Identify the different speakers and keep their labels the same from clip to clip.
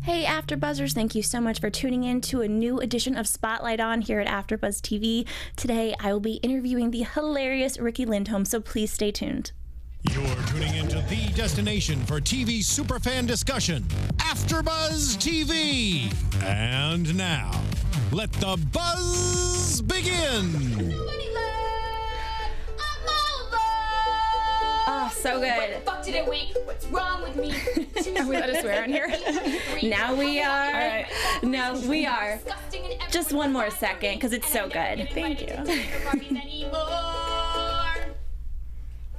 Speaker 1: Hey AfterBuzzers, thank you so much for tuning in to a new edition of Spotlight On here at AfterBuzz TV. Today I will be interviewing the hilarious Riki Lindhome, so please stay tuned.
Speaker 2: You're tuning into the destination for TV superfan discussion, AfterBuzz TV. And now, let the buzz begin.
Speaker 1: Oh, so good.
Speaker 3: What the fuck did I wait? What's wrong with me?
Speaker 4: Are we allowed to swear on here?
Speaker 1: Now we are.
Speaker 4: All right.
Speaker 1: No, we are. Just one more second, because it's so good.
Speaker 4: Thank you.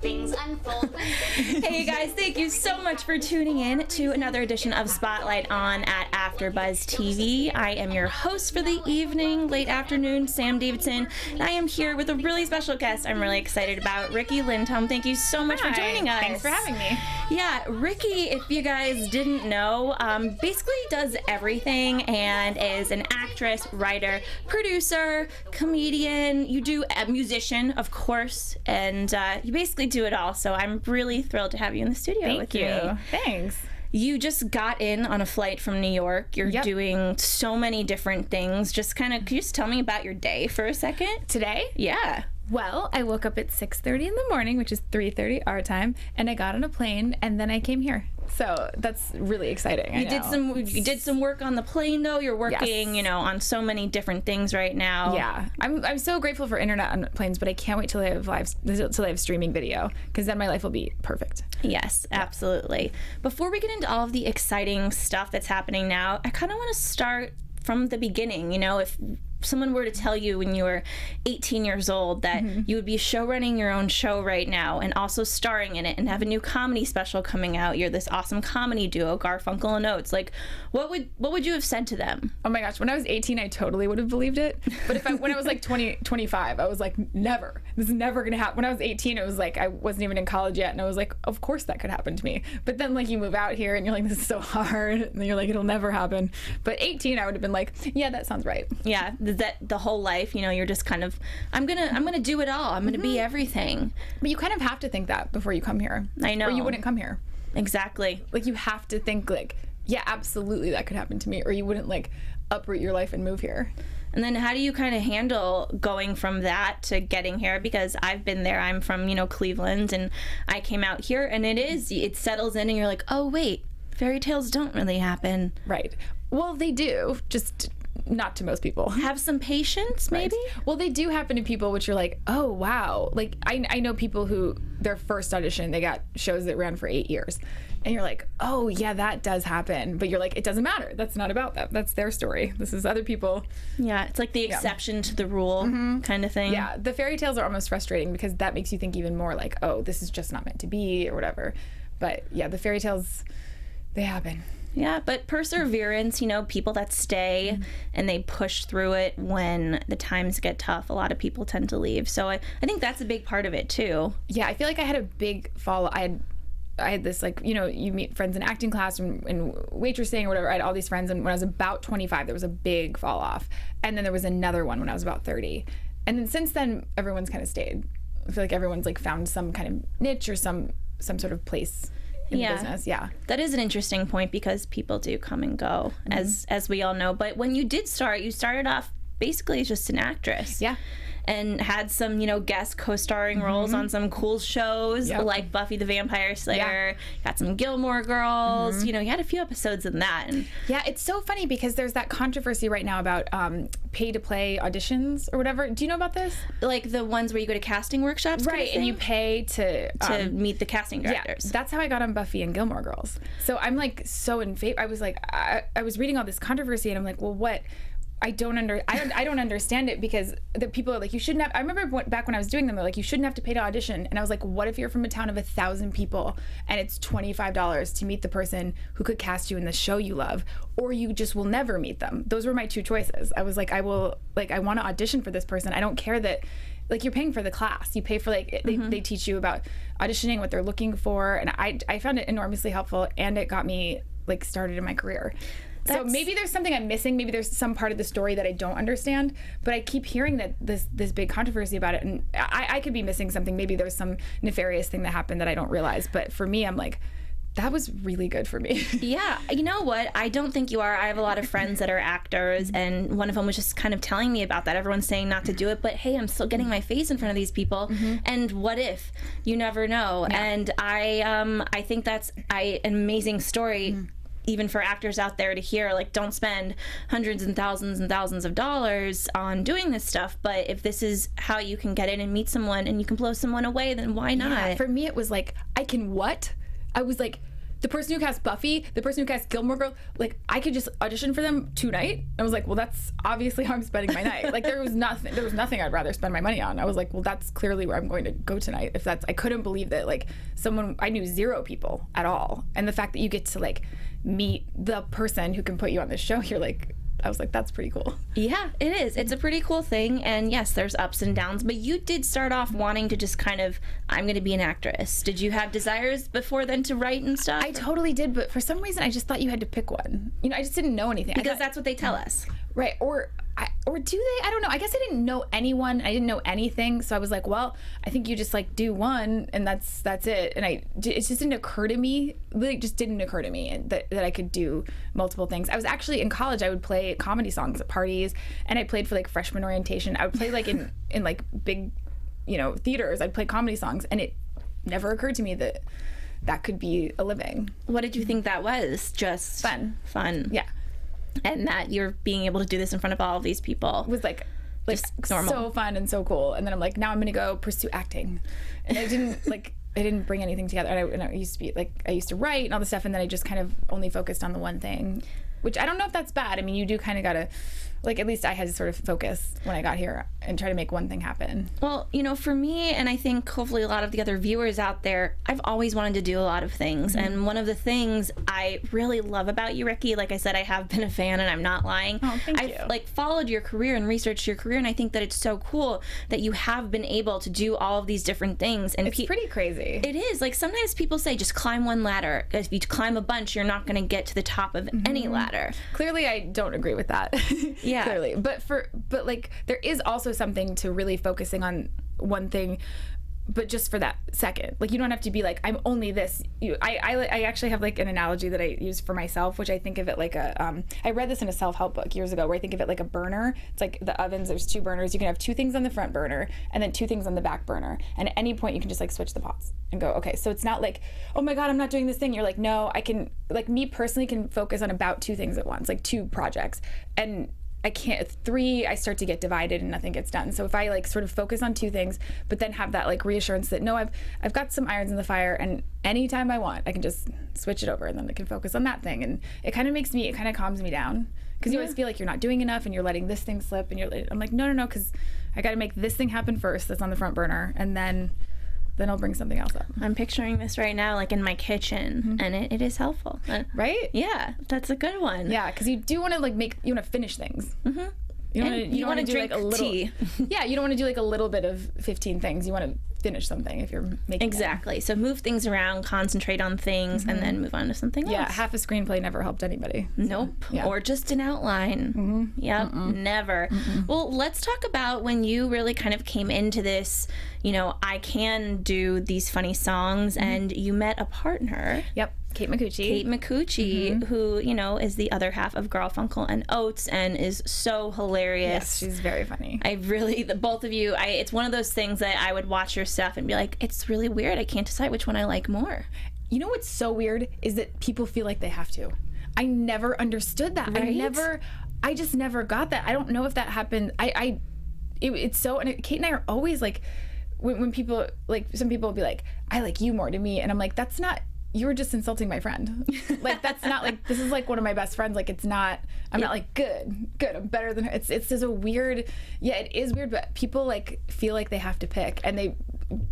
Speaker 3: Things unfold.
Speaker 1: Hey guys, thank you so much for tuning in to another edition of Spotlight On at AfterBuzz TV. I am your host for the evening, late afternoon, Sam Davidson, and I am here with a really special guest I'm really excited about, Riki Lindhome. Thank you so much for joining us.
Speaker 4: Thanks for having me.
Speaker 1: Yeah, Riki, if you guys didn't know, basically does everything and is an actress, writer, producer, comedian. You do a musician, of course, and you basically do it all. So I'm really thrilled to have you in the studio with me.
Speaker 4: Thanks.
Speaker 1: You just got in on a flight from New York. You're doing so many different things. Just kind of, could you just tell me about your day for a second?
Speaker 4: Today?
Speaker 1: Yeah.
Speaker 4: Well, I woke up at 6:30 in the morning, which is 3:30 our time, and I got on a plane, and then I came here. So that's really exciting.
Speaker 1: You did some work on the plane though. You're working,
Speaker 4: Yes.
Speaker 1: you know, on so many different things right now.
Speaker 4: Yeah, I'm so grateful for internet on planes, but I can't wait till I have streaming video, because then my life will be perfect.
Speaker 1: Yes, absolutely. Before we get into all of the exciting stuff that's happening now, I kind of want to start from the beginning. You know, if someone were to tell you when you were 18 years old that you would be show running your own show right now and also starring in it and have a new comedy special coming out, you're this awesome comedy duo, Garfunkel and Oates, like what would you have said to them?
Speaker 4: Oh my gosh, when I was 18, I totally would have believed it. But when I was like 25, I was like, never. This is never gonna happen. When I was 18, it was like I wasn't even in college yet, and I was like, of course that could happen to me. But then like you move out here and you're like, this is so hard, and then you're like, it'll never happen. But 18, I would have been like, yeah, that sounds right.
Speaker 1: Yeah, that the whole life, you know, you're just kind of, I'm gonna do it all. I'm gonna be everything.
Speaker 4: But you kind of have to think that before you come here.
Speaker 1: I know.
Speaker 4: Or you wouldn't come here.
Speaker 1: Exactly.
Speaker 4: Like you have to think like, yeah, absolutely that could happen to me, or you wouldn't like uproot your life and move here.
Speaker 1: And then how do you kind of handle going from that to getting here? Because I've been there. I'm from, you know, Cleveland, and I came out here, and it settles in, and you're like, oh wait, fairy tales don't really happen.
Speaker 4: Right. Well, they do, just not to most people.
Speaker 1: Have some patience, maybe?
Speaker 4: Right. Well, they do happen to people, which you're like, oh wow. Like I know people who their first audition, they got shows that ran for 8 years. And you're like, oh yeah, that does happen. But you're like, it doesn't matter. That's not about them. That's their story. This is other people.
Speaker 1: Yeah, it's like the exception to the rule kind of thing.
Speaker 4: Yeah, the fairy tales are almost frustrating because that makes you think even more like, oh, this is just not meant to be or whatever. But yeah, the fairy tales, they happen.
Speaker 1: Yeah, but perseverance, you know, people that stay and they push through it when the times get tough, a lot of people tend to leave. So I think that's a big part of it too.
Speaker 4: Yeah, I feel like I had a big fall. I had this, like, you know, you meet friends in acting class and waitressing or whatever. I had all these friends, and when I was about 25, there was a big fall off. And then there was another one when I was about 30. And then since then, everyone's kind of stayed. I feel like everyone's like found some kind of niche or some sort of place in business. Yeah,
Speaker 1: that is an interesting point, because people do come and go, as we all know. But when you did start, you started off basically as just an actress.
Speaker 4: Yeah.
Speaker 1: And had some, you know, guest co-starring roles on some cool shows like Buffy the Vampire Slayer. Got some Gilmore Girls. You know, you had a few episodes in that. And
Speaker 4: yeah, it's so funny because there's that controversy right now about pay-to-play auditions or whatever. Do you know about this?
Speaker 1: Like the ones where you go to casting workshops?
Speaker 4: Right, and you pay to
Speaker 1: meet the casting directors.
Speaker 4: Yeah, that's how I got on Buffy and Gilmore Girls. So I'm like so in favor. I was like, I was reading all this controversy, and I'm like, well, what? I don't understand it, because the people are like, you shouldn't have. I remember back when I was doing them, they're like, you shouldn't have to pay to audition. And I was like, what if you're from a town of 1,000 people and it's $25 to meet the person who could cast you in the show you love, or you just will never meet them? Those were my two choices. I was like, I want to audition for this person. I don't care that, like, you're paying for the class. You pay for, like, they teach you about auditioning, what they're looking for. And I found it enormously helpful, and it got me, like, started in my career. So maybe there's something I'm missing. Maybe there's some part of the story that I don't understand. But I keep hearing that this big controversy about it, and I could be missing something. Maybe there's some nefarious thing that happened that I don't realize. But for me, I'm like, that was really good for me.
Speaker 1: Yeah, you know what? I don't think you are. I have a lot of friends that are actors, and one of them was just kind of telling me about that. Everyone's saying not to do it, but hey, I'm still getting my face in front of these people, and what if? You never know. Yeah. And I think that's an amazing story. Even for actors out there to hear, like, don't spend hundreds and thousands of dollars on doing this stuff, but if this is how you can get in and meet someone and you can blow someone away, then why not?
Speaker 4: Yeah, for me, it was like, I was like, the person who cast Buffy, the person who cast Gilmore Girls, like, I could just audition for them tonight. I was like, well, that's obviously how I'm spending my night. Like, there was nothing I'd rather spend my money on. I was like, well, that's clearly where I'm going to go tonight. I couldn't believe that, like, I knew 0 people at all. And the fact that you get to, like, meet the person who can put you on this show, I was like, that's pretty cool.
Speaker 1: Yeah, it is. It's a pretty cool thing. And yes, there's ups and downs, but you did start off wanting to just kind of, I'm going to be an actress. Did you have desires before then to write and stuff?
Speaker 4: I totally did, but for some reason, I just thought you had to pick one. You know, I just didn't know anything.
Speaker 1: Because that's what they tell us.
Speaker 4: Right. Or do they? I don't know. I guess I didn't know anyone. I didn't know anything. So I was like, well, I think you just, like, do one and that's it. And it just didn't occur to me. It just didn't occur to me that I could do multiple things. I was actually in college. I would play comedy songs at parties, and I played for, like, freshman orientation. I would play, like, in like big, you know, theaters. I'd play comedy songs, and it never occurred to me that could be a living.
Speaker 1: What did you think that was? Just fun.
Speaker 4: Yeah.
Speaker 1: And that you're being able to do this in front of all of these people
Speaker 4: was like
Speaker 1: just normal.
Speaker 4: So fun and so cool. And then I'm like, now I'm gonna go pursue acting. And I didn't bring anything together. And I used to be like, I used to write and all this stuff, and then I just kind of only focused on the one thing, which I don't know if that's bad. I mean, you do kind of gotta, like, at least I had to sort of focus when I got here and try to make one thing happen.
Speaker 1: Well, you know, for me, and I think hopefully a lot of the other viewers out there, I've always wanted to do a lot of things. And one of the things I really love about you, Riki, like I said, I have been a fan and I'm not lying.
Speaker 4: Oh, thank you.
Speaker 1: I've, like, followed your career and researched your career, and I think that it's so cool that you have been able to do all of these different things. And
Speaker 4: it's pretty crazy.
Speaker 1: It is. Like, sometimes people say just climb one ladder. If you climb a bunch, you're not going to get to the top of any ladder.
Speaker 4: Clearly, I don't agree with that.
Speaker 1: Yeah.
Speaker 4: Clearly. But like, there is also something to really focusing on one thing, but just for that second. Like, you don't have to be like, I'm only this. I actually have, like, an analogy that I use for myself, which I think of it like I read this in a self-help book years ago, where I think of it like a burner. It's like the ovens, there's 2 burners. You can have 2 things on the front burner and then 2 things on the back burner. And at any point you can just, like, switch the pots and go, okay. So it's not like, oh my God, I'm not doing this thing. You're like, no, I can, like, me personally can focus on about 2 things at once, like 2 projects. And I can't, 3, I start to get divided and nothing gets done. So if I, like, sort of focus on 2 things, but then have that, like, reassurance that, no, I've got some irons in the fire, and anytime I want, I can just switch it over, and then I can focus on that thing. And it kind of calms me down. Because you always feel like you're not doing enough and you're letting this thing slip, and I'm like, no, because I got to make this thing happen first that's on the front burner, and then I'll bring something else up.
Speaker 1: I'm picturing this right now, like, in my kitchen, and it is helpful.
Speaker 4: Right?
Speaker 1: Yeah, that's a good one.
Speaker 4: Yeah, because you do want to, like, you want to finish things. Mm-hmm. You want to
Speaker 1: drink,
Speaker 4: like, a little
Speaker 1: tea.
Speaker 4: Yeah, you don't want to do, like, a little bit of 15 things. You want to finish something if you're making
Speaker 1: Exactly. So move things around, concentrate on things, and then move on to something else.
Speaker 4: Yeah, half a screenplay never helped anybody.
Speaker 1: Nope. Yeah. Or just an outline. Yep. Never. Well, let's talk about when you really kind of came into this, you know, I can do these funny songs, and you met a partner.
Speaker 4: Yep. Kate
Speaker 1: McCucci, who, you know, is the other half of Garfunkel and Oates, and is so hilarious.
Speaker 4: Yes, she's very funny.
Speaker 1: The both of you, it's one of those things that I would watch your stuff and be like, it's really weird. I can't decide which one I like more.
Speaker 4: You know what's so weird is that people feel like they have to. I never understood that.
Speaker 1: Right?
Speaker 4: I just never got that. I don't know if that happened. It's so, and Kate and I are always like, when people, like, some people will be like, I like you more to me. And I'm like, that's not, you were just insulting my friend. Like, that's not, like, this is, like, one of my best friends. Like, it's not, I'm not like, good, I'm better than her. It's just a weird, yeah, it is weird, but people, like, feel like they have to pick, and they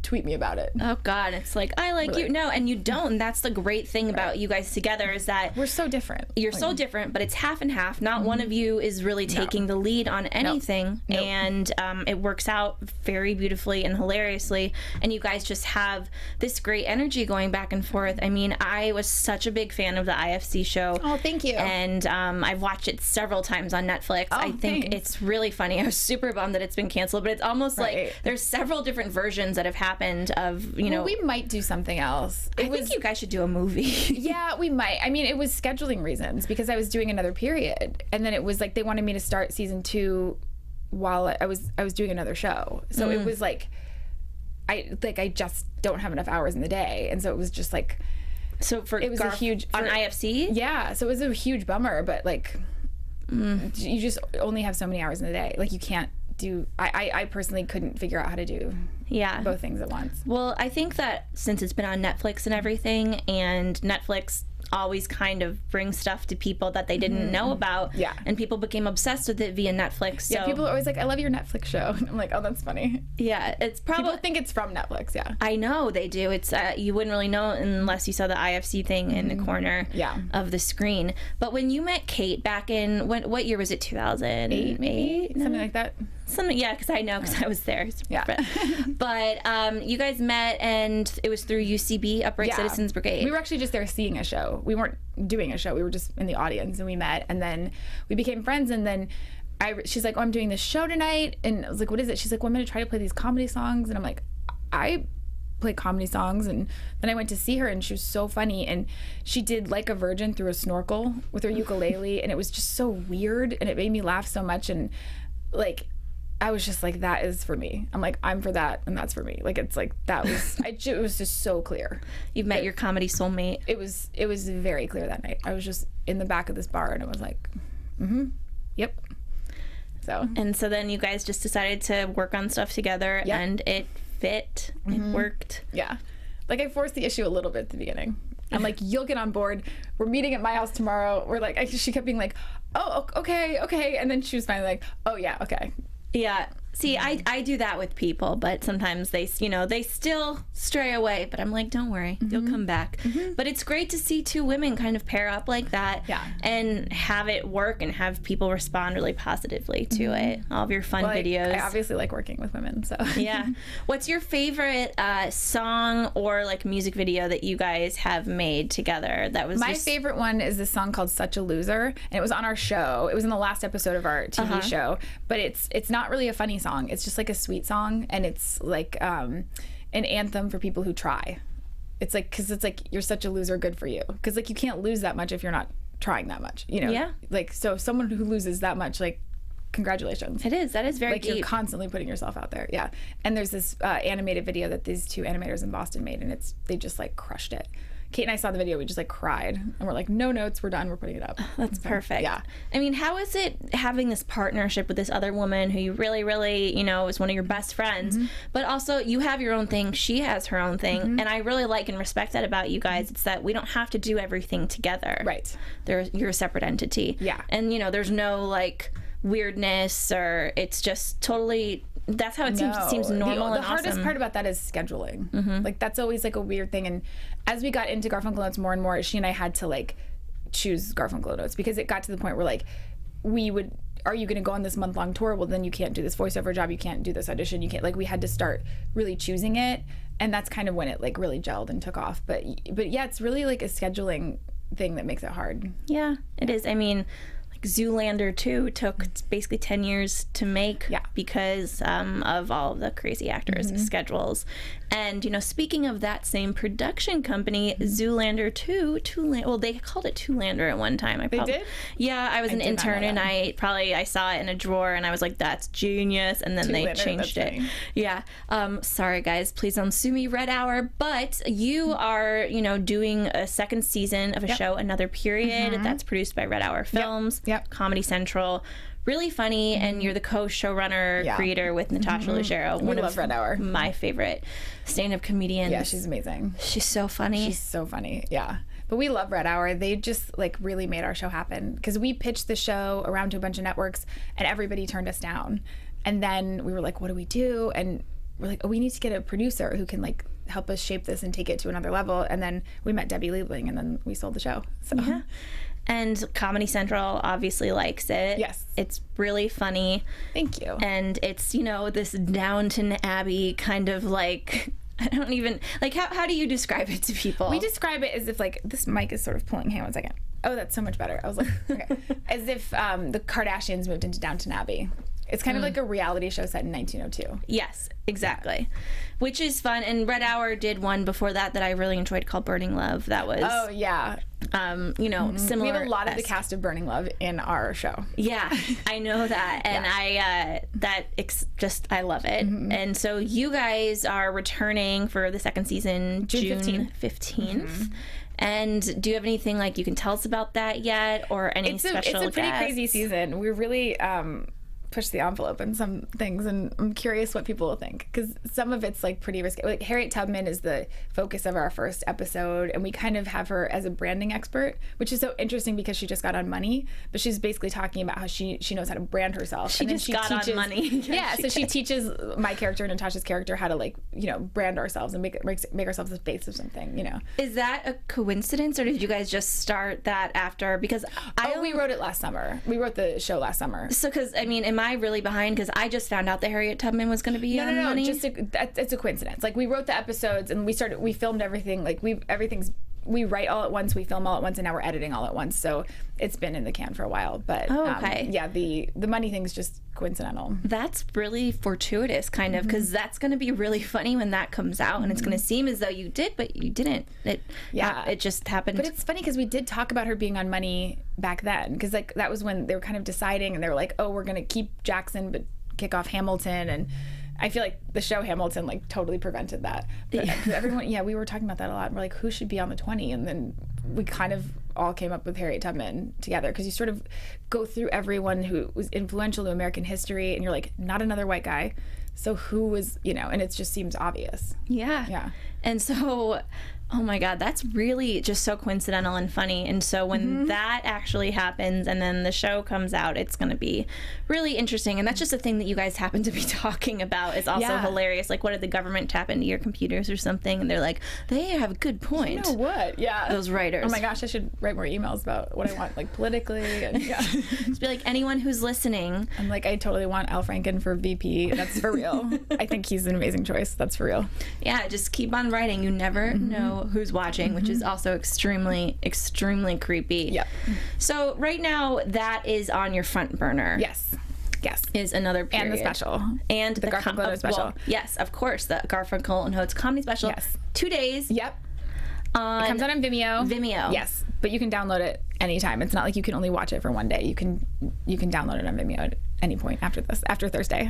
Speaker 4: tweet me about it.
Speaker 1: Oh God, it's like, I like you. No, and you don't. That's the great thing about you guys together, is that
Speaker 4: we're so different.
Speaker 1: You're so different, but it's half and half. Not one of you is really taking the lead on anything.
Speaker 4: Nope.
Speaker 1: And it works out very beautifully and hilariously, and you guys just have this great energy going back and forth. I mean, I was such a big fan of the IFC show.
Speaker 4: Oh, thank you.
Speaker 1: And I've watched it several times on Netflix. I think it's really funny. I was super bummed that it's been canceled, but it's almost like there's several different versions that have happened happened of, you know.
Speaker 4: Well, we might do something else.
Speaker 1: I think you guys should do a movie.
Speaker 4: Yeah, we might. I mean, it was scheduling reasons because I was doing another period, and then it was like they wanted me to start season 2 while I was doing another show. So it was like I just don't have enough hours in the day, and so it was just like.
Speaker 1: So for
Speaker 4: it was a huge
Speaker 1: on IFC.
Speaker 4: Yeah, so it was a huge bummer, but like you just only have so many hours in the day. Like you can't do. I personally couldn't figure out how to do both things at once.
Speaker 1: Well, I think that since it's been on Netflix and everything, and Netflix always kind of brings stuff to people that they didn't know about, and people became obsessed with it via Netflix. So.
Speaker 4: Yeah, people are always like, I love your Netflix show. And I'm like, oh, that's funny.
Speaker 1: Yeah, it's probably
Speaker 4: people think it's from Netflix. Yeah,
Speaker 1: I know they do. It's you wouldn't really know unless you saw the IFC thing in the corner of the screen. But when you met Kate back in what year was it? 2008, maybe
Speaker 4: something like that.
Speaker 1: Something, yeah, because I know because I was there.
Speaker 4: Yeah,
Speaker 1: but you guys met and it was through UCB, Upright Citizens Brigade.
Speaker 4: We were actually just there seeing a show. We weren't doing a show. We were just in the audience and we met, and then we became friends. And then she's like, "Oh, I'm doing this show tonight," and I was like, "What is it?" She's like, "Well, I'm going to try to play these comedy songs," and I'm like, "I play comedy songs." And then I went to see her, and she was so funny, and she did Like a Virgin through a snorkel with her ukulele, and it was just so weird, and it made me laugh so much, and like. I was just like, that is for me. I'm like, I'm for that, and that's for me. Like, it's like, that was, it was just so clear.
Speaker 1: You've met your comedy soulmate.
Speaker 4: It was very clear that night. I was just in the back of this bar, and it was like, yep.
Speaker 1: And so then you guys just decided to work on stuff together, and it fit. It worked.
Speaker 4: Yeah. Like, I forced the issue a little bit at the beginning. I'm like, you'll get on board. We're meeting at my house tomorrow. We're like, she kept being like, oh, okay. And then she was finally like, oh, yeah, okay.
Speaker 1: Yeah. See, I do that with people, but sometimes they still stray away. But I'm like, don't worry, you'll come back. But it's great to see two women kind of pair up like that, and have it work and have people respond really positively to it. All of your fun videos.
Speaker 4: I obviously like working with women, so
Speaker 1: yeah. What's your favorite song or like music video that you guys have made together? That was
Speaker 4: my favorite one is this song called "Such a Loser," and it was on our show. It was in the last episode of our TV show, but it's not really a funny song. It's just like a sweet song, and it's like an anthem for people who try. It's like, because it's like, you're such a loser, good for you, because like you can't lose that much if you're not trying that much, you know.
Speaker 1: Yeah.
Speaker 4: Like, so someone who loses that much, like, congratulations.
Speaker 1: That is very
Speaker 4: like
Speaker 1: deep.
Speaker 4: You're constantly putting yourself out there. Yeah. And there's this animated video that these two animators in Boston made, and they just like crushed it. Kate and I saw the video, we just like cried, and we're like, no notes, we're done, we're putting it up.
Speaker 1: That's perfect.
Speaker 4: Yeah.
Speaker 1: I mean, how is it having this partnership with this other woman who you really, really, is one of your best friends, but also you have your own thing, she has her own thing, and I really like and respect that about you guys. It's that we don't have to do everything together.
Speaker 4: Right.
Speaker 1: You're a separate entity.
Speaker 4: Yeah.
Speaker 1: And, there's no like weirdness, or it's just totally... That's how it seems normal.
Speaker 4: The
Speaker 1: and
Speaker 4: hardest
Speaker 1: awesome.
Speaker 4: part about that is scheduling. Like, that's always like a weird thing. And as we got into Garfunkel Notes more and more, she and I had to like choose Garfunkel Notes, because it got to the point where like are you going to go on this month-long tour? Well, then you can't do this voiceover job, you can't do this audition, you can't, like, we had to start really choosing it, and that's kind of when it like really gelled and took off. But yeah, it's really like a scheduling thing that makes it hard.
Speaker 1: Yeah, it is. I mean, Zoolander 2 took basically 10 years to make because of all of the crazy actors' schedules. And, speaking of that same production company, Zoolander 2, well, they called it Two-Lander at one time.
Speaker 4: They did?
Speaker 1: Yeah, I was an intern, and I saw it in a drawer, and I was like, that's genius, and then they changed it. Funny. Yeah. Sorry, guys, please don't sue me, Red Hour, but you are, doing a second season of a show, Another Period, that's produced by Red Hour Films. Yep. Comedy Central, really funny, and you're the co-showrunner creator with Natasha Leggero.
Speaker 4: We love Red Hour.
Speaker 1: My favorite stand-up comedians.
Speaker 4: Yeah, she's amazing.
Speaker 1: She's so funny.
Speaker 4: She's so funny. Yeah. But we love Red Hour. They just like really made our show happen, because we pitched the show around to a bunch of networks, and everybody turned us down. And then we were like, what do we do? And we're like, oh, we need to get a producer who can like help us shape this and take it to another level. And then we met Debbie Liebling, and then we sold the show. So.
Speaker 1: Yeah. And Comedy Central obviously likes it.
Speaker 4: Yes.
Speaker 1: It's really funny.
Speaker 4: Thank you.
Speaker 1: And it's, this Downton Abbey kind of like, I don't even, like, how do you describe it to people?
Speaker 4: We describe it as if, like, this mic is sort of pulling. Hang on 1 second. Oh, that's so much better. I was like, okay. As if the Kardashians moved into Downton Abbey. It's kind of like a reality show set in 1902.
Speaker 1: Yes, exactly. Which is fun. And Red Hour did one before that I really enjoyed called Burning Love. That was
Speaker 4: Oh yeah.
Speaker 1: You know, similar.
Speaker 4: We have a lot of the cast of Burning Love in our show.
Speaker 1: Yeah, I know that, and I love it. And so you guys are returning for the second season June 15th. And do you have anything like you can tell us about that yet, or any special
Speaker 4: It's a pretty
Speaker 1: guests?
Speaker 4: crazy season. We really push the envelope in some things, and I'm curious what people will think, because some of it's like pretty risky. Like Harriet Tubman is the focus of our first episode, and we kind of have her as a branding expert, which is so interesting because she just got on Money, but she's basically talking about how she knows how to brand herself.
Speaker 1: She just got on Money.
Speaker 4: Yeah, so she teaches my character, Natasha's character, how to like, you know, brand ourselves and make ourselves the face of something, you know.
Speaker 1: Is that a coincidence, or did you guys just start that after? Because
Speaker 4: we wrote it last summer. We wrote the show last summer.
Speaker 1: So, because I mean, am I really behind? Because I just found out that Harriet Tubman was going to be on Money.
Speaker 4: It's a coincidence. Like, we wrote the episodes and we filmed everything. Like, we write all at once, we film all at once, and now we're editing all at once. So it's been in the can for a while. But yeah, the Money thing's just coincidental.
Speaker 1: That's really fortuitous, kind of, because that's going to be really funny when that comes out, and it's going to seem as though you did, but you didn't. It just happened.
Speaker 4: But it's funny because we did talk about her being on Money back then, because like that was when they were kind of deciding, and they were like, oh, we're going to keep Jackson but kick off Hamilton, and I feel like the show Hamilton like totally prevented that. But everyone, we were talking about that a lot. We're like, who should be on the 20? And then we kind of all came up with Harriet Tubman together, because you sort of go through everyone who was influential to American history, and you're like, not another white guy. So who was, you know, and it just seems obvious.
Speaker 1: Yeah. And so, oh my God, that's really just so coincidental and funny. And so when that actually happens and then the show comes out, it's going to be really interesting. And that's just a thing that you guys happen to be talking about is also hilarious. Like, what did the government tap into your computers or something? And they're like, they have a good point.
Speaker 4: You know what? Yeah.
Speaker 1: Those writers.
Speaker 4: Oh my gosh, I should write more emails about what I want, like, politically. And
Speaker 1: just be like, anyone who's listening.
Speaker 4: I'm like, I totally want Al Franken for VP. That's for real. I think he's an amazing choice. That's for real.
Speaker 1: Yeah, just keep on writing. You never know who's watching, which is also extremely, extremely creepy.
Speaker 4: Yep.
Speaker 1: So right now, that is on your front burner.
Speaker 4: Yes.
Speaker 1: Is another period.
Speaker 4: And the special.
Speaker 1: And the
Speaker 4: Garfunkel and Oates special.
Speaker 1: Well, yes, of course, the Garfunkel and Oates comedy special.
Speaker 4: Yes.
Speaker 1: 2 days.
Speaker 4: Yep. It comes out on Vimeo. Yes, but you can download it anytime. It's not like you can only watch it for one day. You can download it on Vimeo at any point after Thursday.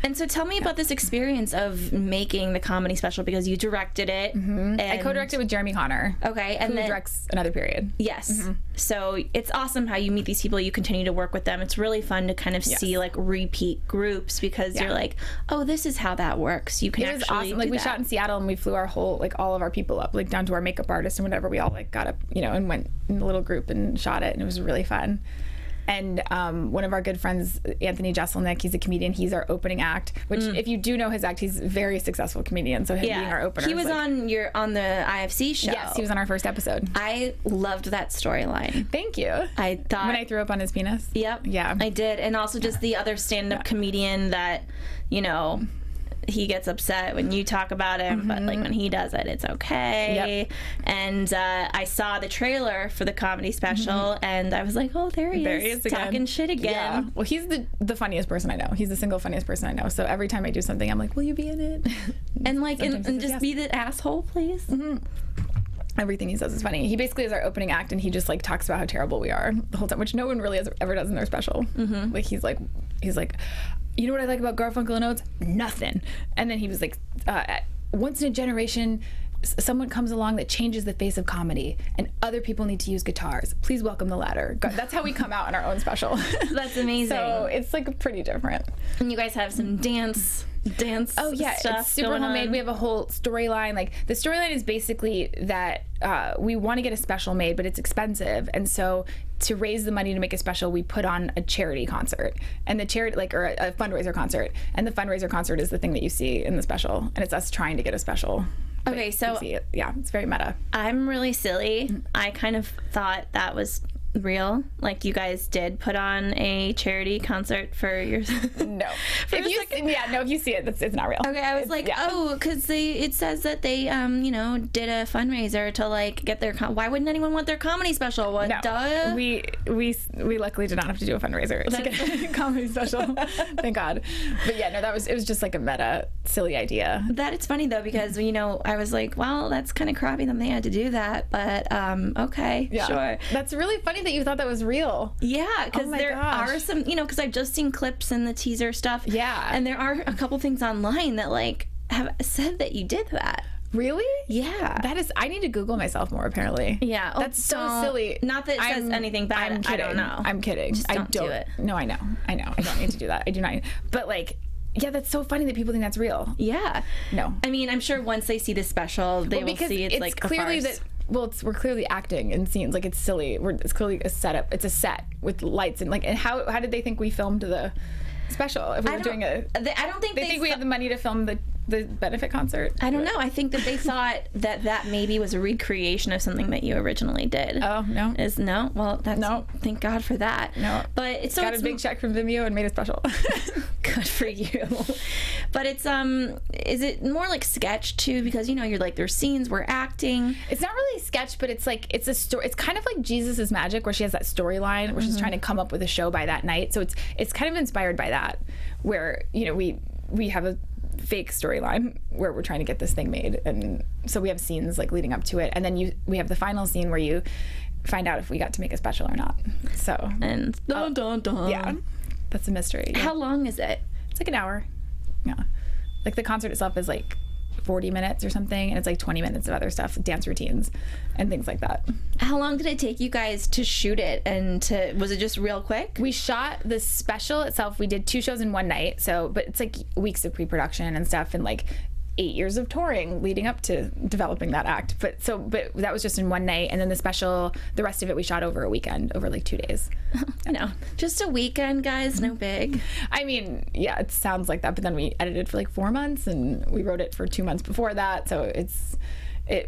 Speaker 1: And so tell me about this experience of making the comedy special, because you directed it. And
Speaker 4: I co-directed with Jeremy Connor.
Speaker 1: Okay, and
Speaker 4: who
Speaker 1: then
Speaker 4: directs Another Period.
Speaker 1: Yes. So it's awesome how you meet these people, you continue to work with them. It's really fun to kind of see like repeat groups, because you're like, oh, this is how that works. You can
Speaker 4: It was
Speaker 1: actually
Speaker 4: awesome. Like, we
Speaker 1: that.
Speaker 4: shot in Seattle, and we flew our whole, like, all of our people up, like, down to our makeup artist and whatever. We all like got up, you know, and went in a little group and shot it, and it was really fun. And one of our good friends, Anthony Jeselnik, he's a comedian. He's our opening act, which if you do know his act, he's a very successful comedian. So him being our opener.
Speaker 1: He was
Speaker 4: like,
Speaker 1: on the IFC show.
Speaker 4: Yes, he was on our first episode.
Speaker 1: I loved that storyline.
Speaker 4: Thank you.
Speaker 1: I thought
Speaker 4: when I threw up on his penis.
Speaker 1: Yep.
Speaker 4: Yeah.
Speaker 1: I did. And also just the other stand-up comedian that, you know, he gets upset when you talk about him, but like when he does it, it's okay. Yep. And I saw the trailer for the comedy special, and I was like, oh, there he is
Speaker 4: again.
Speaker 1: Talking shit again.
Speaker 4: Yeah. Well, he's the funniest person I know. He's the single funniest person I know. So every time I do something, I'm like, will you be in it?
Speaker 1: And like, and just be the asshole, please.
Speaker 4: Everything he says is funny. He basically is our opening act, and he just like talks about how terrible we are the whole time, which no one really ever does in their special. Like, he's like, you know what I like about Garfunkel and Oates? Nothing. And then he was like, once in a generation, someone comes along that changes the face of comedy, and other people need to use guitars. Please welcome the latter. That's how we come out in our own special.
Speaker 1: That's amazing.
Speaker 4: So it's like pretty different.
Speaker 1: And you guys have some dance
Speaker 4: oh yeah,
Speaker 1: stuff
Speaker 4: it's super homemade. We have a whole storyline. Like, the storyline is basically that we want to get a special made, but it's expensive, and so to raise the money to make a special, we put on a charity concert, and the charity, like, or a fundraiser concert, and the fundraiser concert is the thing that you see in the special, and it's us trying to get a special.
Speaker 1: Okay, so
Speaker 4: yeah, it's very meta.
Speaker 1: I'm really silly. I kind of thought that was real? Like you guys did put on a charity concert for your...
Speaker 4: No. If you see it, it's not real.
Speaker 1: Okay, I was like, oh, because it says that they, did a fundraiser to like get their. Why wouldn't anyone want their comedy special? What?
Speaker 4: No,
Speaker 1: duh.
Speaker 4: we luckily did not have to do a fundraiser to get a comedy special. Thank God. But yeah, no, it was just like a meta silly idea.
Speaker 1: That it's funny though because I was like, well, that's kind of crappy that they had to do that, but okay, sure.
Speaker 4: That's really funny that you thought that was real.
Speaker 1: Yeah, because there are some, because I've just seen clips and the teaser stuff.
Speaker 4: Yeah,
Speaker 1: and there are a couple things online that like have said that you did that.
Speaker 4: Really?
Speaker 1: Yeah.
Speaker 4: That is. I need to Google myself more. Apparently.
Speaker 1: Yeah.
Speaker 4: That's so silly.
Speaker 1: Not that it says anything bad.
Speaker 4: I'm kidding.
Speaker 1: I don't know.
Speaker 4: I'm kidding.
Speaker 1: Just don't do it.
Speaker 4: No, I know. I don't need to do that. I do not. But like, yeah, that's so funny that people think that's real.
Speaker 1: Yeah.
Speaker 4: No.
Speaker 1: I mean, I'm sure once they see the special, they will see it's like
Speaker 4: clearly
Speaker 1: a farce.
Speaker 4: We're clearly acting in scenes. Like it's silly. It's clearly a setup. It's a set with lights and like. And how did they think we filmed the special? If we were doing I don't think they think we had the money to film the benefit concert.
Speaker 1: I don't know. I think that they thought that maybe was a recreation of something that you originally did.
Speaker 4: Oh no,
Speaker 1: no. Well, that's
Speaker 4: no.
Speaker 1: Thank God for that.
Speaker 4: No,
Speaker 1: but it's
Speaker 4: got a big check from Vimeo and made it special.
Speaker 1: Good for you. But it's is it more like sketch too? Because you're like there's scenes we're acting.
Speaker 4: It's not really sketch, but it's like it's a story. It's kind of like Jesus' Magic, where she has that storyline where she's trying to come up with a show by that night. So it's kind of inspired by that, where we have a fake storyline where we're trying to get this thing made, and so we have scenes like leading up to it, and then we have the final scene where you find out if we got to make a special or not. So
Speaker 1: and dun dun dun.
Speaker 4: Yeah, that's a mystery.
Speaker 1: How long is it?
Speaker 4: It's like an hour. Yeah, like the concert itself is like 40 minutes or something, and it's like 20 minutes of other stuff, dance routines and things like that.
Speaker 1: How long did it take you guys to shoot it, and was it just real quick?
Speaker 4: We shot the special itself. We did 2 shows in one night, but it's like weeks of pre-production and stuff, and like 8 years of touring leading up to developing that act. But that was just in one night, and then the special, the rest of it we shot over a weekend, over like 2 days.
Speaker 1: Just a weekend, guys. No big.
Speaker 4: I mean, yeah, it sounds like that, but then we edited for like 4 months, and we wrote it for 2 months before that. So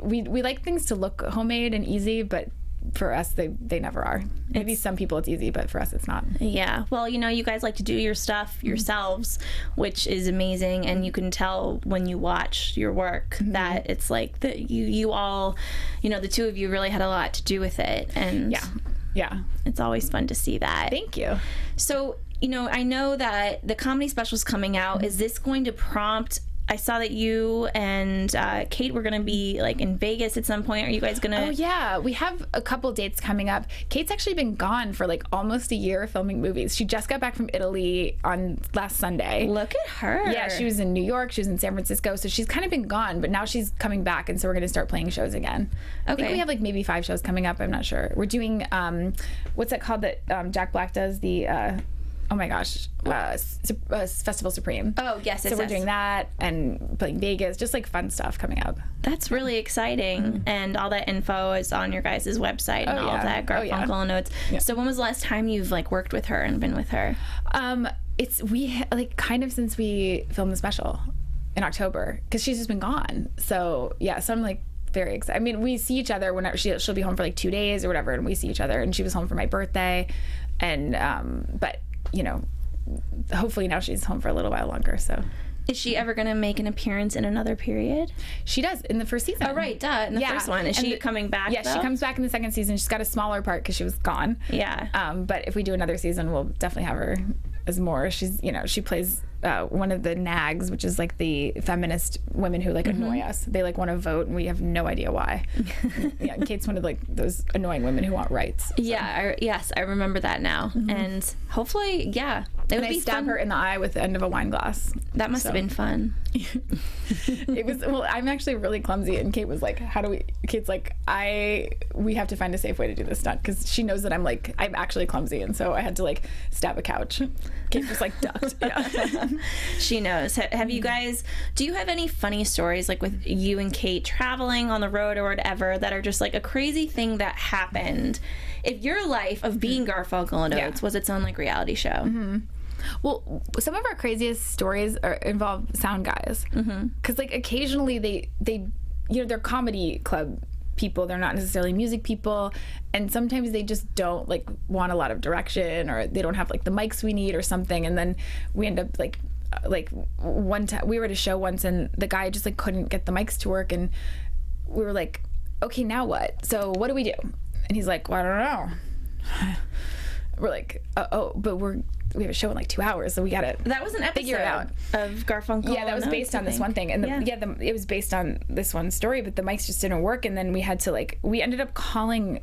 Speaker 4: we like things to look homemade and easy, but for us they never are. Maybe some people it's easy, but for us it's not.
Speaker 1: Yeah, well, you guys like to do your stuff yourselves, which is amazing, and you can tell when you watch your work that it's like that you all, the two of you really had a lot to do with it, and yeah, it's always fun to see that.
Speaker 4: Thank you.
Speaker 1: So I know that the comedy special's coming out. Is this going to prompt? I saw that you and Kate were going to be like in Vegas at some point. Are you guys going to?
Speaker 4: Oh yeah, we have a couple dates coming up. Kate's actually been gone for like almost a year filming movies. She just got back from Italy on last Sunday.
Speaker 1: Look at her.
Speaker 4: Yeah, she was in New York, she was in San Francisco, so she's kind of been gone, but now she's coming back, and so we're going to start playing shows again. Okay. I think we have like maybe 5 shows coming up. I'm not sure. We're doing what's that called that Jack Black does, the oh my gosh, Festival Supreme.
Speaker 1: Oh, yes.
Speaker 4: So we're doing that and playing Vegas, just like fun stuff coming up.
Speaker 1: That's really exciting. And all that info is on your guys' website and all of that, Garfunkel and Oates. Yeah. So when was the last time you've like worked with her and been with her?
Speaker 4: We like kind of since we filmed the special in October, because she's just been gone. So yeah, so I'm like very excited. I mean, we see each other whenever she'll be home for like 2 days or whatever, and we see each other, and she was home for my birthday, and but hopefully now she's home for a little while longer. So
Speaker 1: is she ever going to make an appearance in another period?
Speaker 4: She does in the first season.
Speaker 1: Oh right, duh, in the first one. Is she coming back?
Speaker 4: Yeah, she comes back in the second season. She's got a smaller part because she was gone.
Speaker 1: Yeah.
Speaker 4: But if we do another season, we'll definitely have her as more. She's she plays one of the nags, which is like the feminist women who like annoy us. They like want to vote, and we have no idea why. Yeah, and Kate's one of like those annoying women who want rights. So.
Speaker 1: Yeah, yes, I remember that now. And hopefully, yeah, it would be
Speaker 4: stab
Speaker 1: fun.
Speaker 4: her in the eye with the end of a wine glass.
Speaker 1: That must have been fun.
Speaker 4: It was. Well, I'm actually really clumsy, and Kate was like, "How do we?" Kate's like, we have to find a safe way to do this stunt, because she knows that I'm actually clumsy, and so I had to like stab a couch. Kate just like ducked. Yeah.
Speaker 1: She knows. Have you guys, do you have any funny stories like with you and Kate traveling on the road or whatever that are just like a crazy thing that happened? If your life of being Garfunkel and Oates was its own like reality show.
Speaker 4: Well, some of our craziest stories involve sound guys, because like occasionally they they're comedy club people. They're not necessarily music people, and sometimes they just don't like want a lot of direction, or they don't have like the mics we need or something. And then we end up like one time we were at a show once, and the guy just like couldn't get the mics to work, and we were like, okay, now what? So what do we do? And he's like, well, I don't know. We're like, but we have a show in like 2 hours, so we gotta
Speaker 1: That was an episode
Speaker 4: figure it out.
Speaker 1: of Garfunkel.
Speaker 4: Yeah, that was based on this one thing, and it was based on this one story, but the mics just didn't work, and then we had to we ended up calling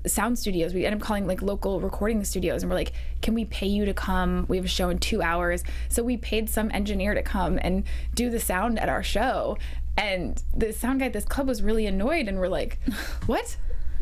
Speaker 4: sound studios. We ended up calling like local recording studios, and we're like, can we pay you to come? We have a show in 2 hours, so we paid some engineer to come and do the sound at our show, and the sound guy at this club was really annoyed, and we're like, what?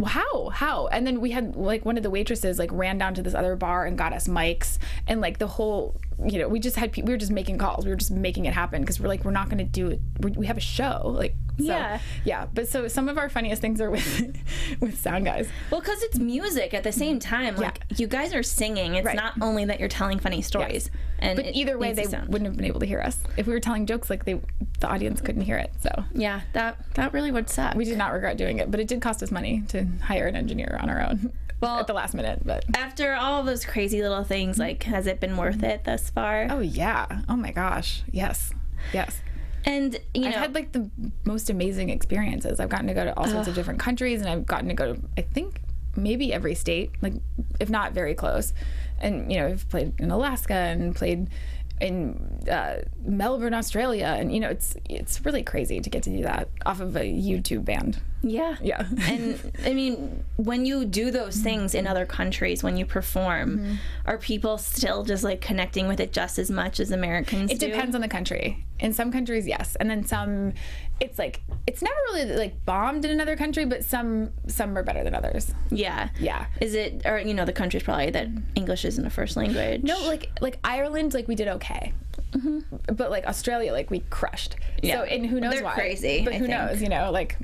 Speaker 4: How? And then we had like one of the waitresses like ran down to this other bar and got us mics, and like the whole, you know, we were just making calls. We were just making it happen because we're like, we're not going to do it. We have a show. Like, so, yeah. But so some of our funniest things are with sound guys.
Speaker 1: Well, because it's music at the same time. Like, you guys are singing. It's not only that you're telling funny stories.
Speaker 4: Yes.
Speaker 1: And
Speaker 4: but either way, they wouldn't have been able to hear us. If we were telling jokes, like the audience couldn't hear it. So
Speaker 1: yeah, that really would suck.
Speaker 4: We did not regret doing it, but it did cost us money to hire an engineer on our own. Well, at the last minute, but
Speaker 1: after all those crazy little things, like, has it been worth it thus far?
Speaker 4: Oh yeah. Oh my gosh. Yes.
Speaker 1: And I've
Speaker 4: had like the most amazing experiences. I've gotten to go to all sorts of different countries, and I've gotten to go to, I think, maybe every state, like if not very close. And I've played in Alaska and played in Melbourne, Australia, and it's really crazy to get to do that off of a YouTube band.
Speaker 1: Yeah. And I mean, when you do those things in other countries, when you perform, are people still just like connecting with it just as much as Americans do?
Speaker 4: It depends on the country. In some countries, yes, and then some, it's like, it's never really like bombed in another country, but some are better than others.
Speaker 1: Yeah. Is it, or the country's probably that English isn't a first language?
Speaker 4: No, like Ireland, like we did okay. But like Australia, like we crushed.
Speaker 1: Yeah.
Speaker 4: So, and who knows
Speaker 1: They're
Speaker 4: why?
Speaker 1: crazy.
Speaker 4: But who knows? Like,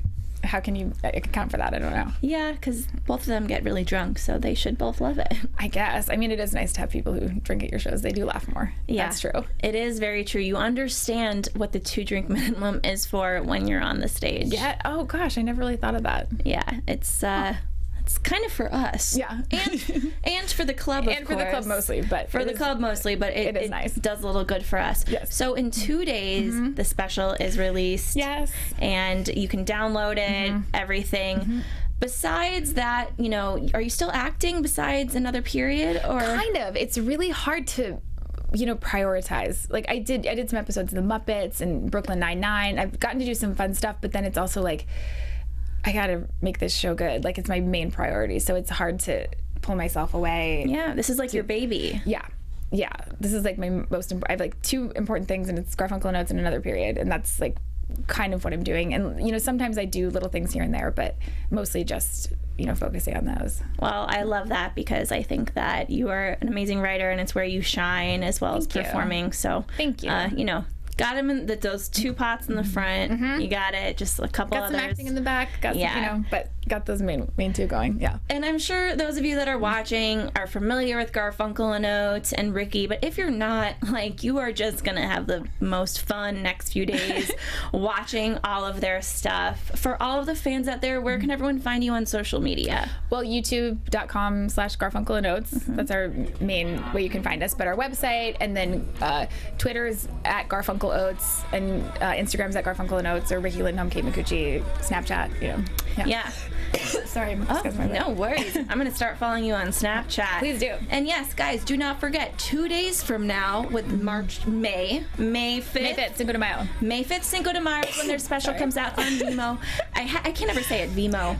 Speaker 4: how can you account for that? I don't know.
Speaker 1: Yeah, because both of them get really drunk, so they should both love it.
Speaker 4: I guess. I mean, it is nice to have people who drink at your shows. They do laugh more.
Speaker 1: Yeah,
Speaker 4: that's true.
Speaker 1: It is very true. You understand what the 2-drink minimum is for when you're on the stage.
Speaker 4: Yeah. Oh gosh, I never really thought of that.
Speaker 1: Yeah, it's kind of for us.
Speaker 4: Yeah.
Speaker 1: And for the club, of
Speaker 4: and for the club mostly, but
Speaker 1: for the club mostly, but it is nice. Does a little good for us.
Speaker 4: Yes.
Speaker 1: So in 2 days, the special is released.
Speaker 4: Yes.
Speaker 1: And you can download it, everything. Besides that, are you still acting besides Another Period, or
Speaker 4: kind of? It's really hard to prioritize. Like I did some episodes of The Muppets and Brooklyn Nine-Nine. I've gotten to do some fun stuff, but then it's also like, I gotta make this show good. Like, it's my main priority, so it's hard to pull myself away.
Speaker 1: Yeah, this is like your baby.
Speaker 4: Yeah. This is like my most. I have like 2 important things, and it's Garfunkel and Oates and Another Period, and that's like kind of what I'm doing. And sometimes I do little things here and there, but mostly just focusing on those.
Speaker 1: Well, I love that because I think that you are an amazing writer, and it's where you shine as well as performing. So
Speaker 4: thank you.
Speaker 1: Got them in those 2 pots in the front. You got it. Just a couple
Speaker 4: got
Speaker 1: others.
Speaker 4: Some acting in the back. Got some, but got those main 2 going. Yeah.
Speaker 1: And I'm sure those of you that are watching are familiar with Garfunkel and Oates and Riki, but if you're not, like, you are just gonna have the most fun next few days watching all of their stuff. For all of the fans out there, where can everyone find you on social media?
Speaker 4: Well, youtube.com/Garfunkel and Oates. That's our main way you can find us. But our website, and then Twitter's at Garfunkel Oates, and Instagram's at Garfunkel and Oates, or Riki Lindhome, Kate McCucci, Snapchat.
Speaker 1: Yeah.
Speaker 4: Sorry,
Speaker 1: no worries. I'm gonna start following you on Snapchat.
Speaker 4: Please do.
Speaker 1: And yes, guys, do not forget 2 days from now, with May 5th,
Speaker 4: Cinco de Mayo.
Speaker 1: May 5th, Cinco de Mayo, when their special comes out on Vimeo. I can't ever say it. Vimeo.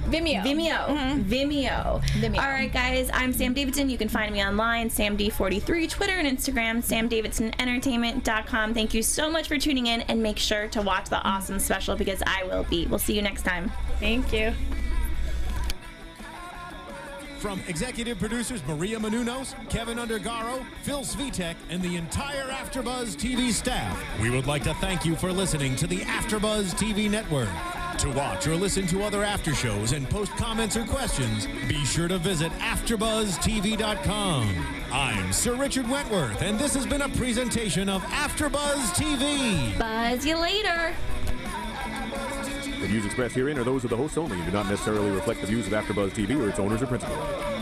Speaker 1: All right, guys. I'm Sam Davidson. You can find me online, SamD43, Twitter and Instagram, SamDavidsonEntertainment.com. Thank you so much for tuning in, and make sure to watch the awesome special because I will be. We'll see you next time.
Speaker 4: Thank you.
Speaker 2: From executive producers Maria Menounos, Kevin Undergaro, Phil Svitek, and the entire AfterBuzz TV staff, we would like to thank you for listening to the AfterBuzz TV network. To watch or listen to other after shows and post comments or questions, be sure to visit AfterBuzzTV.com. I'm Sir Richard Wentworth, and this has been a presentation of AfterBuzz TV.
Speaker 1: Buzz you later.
Speaker 5: The views expressed herein are those of the hosts only and do not necessarily reflect the views of AfterBuzz TV or its owners or principals.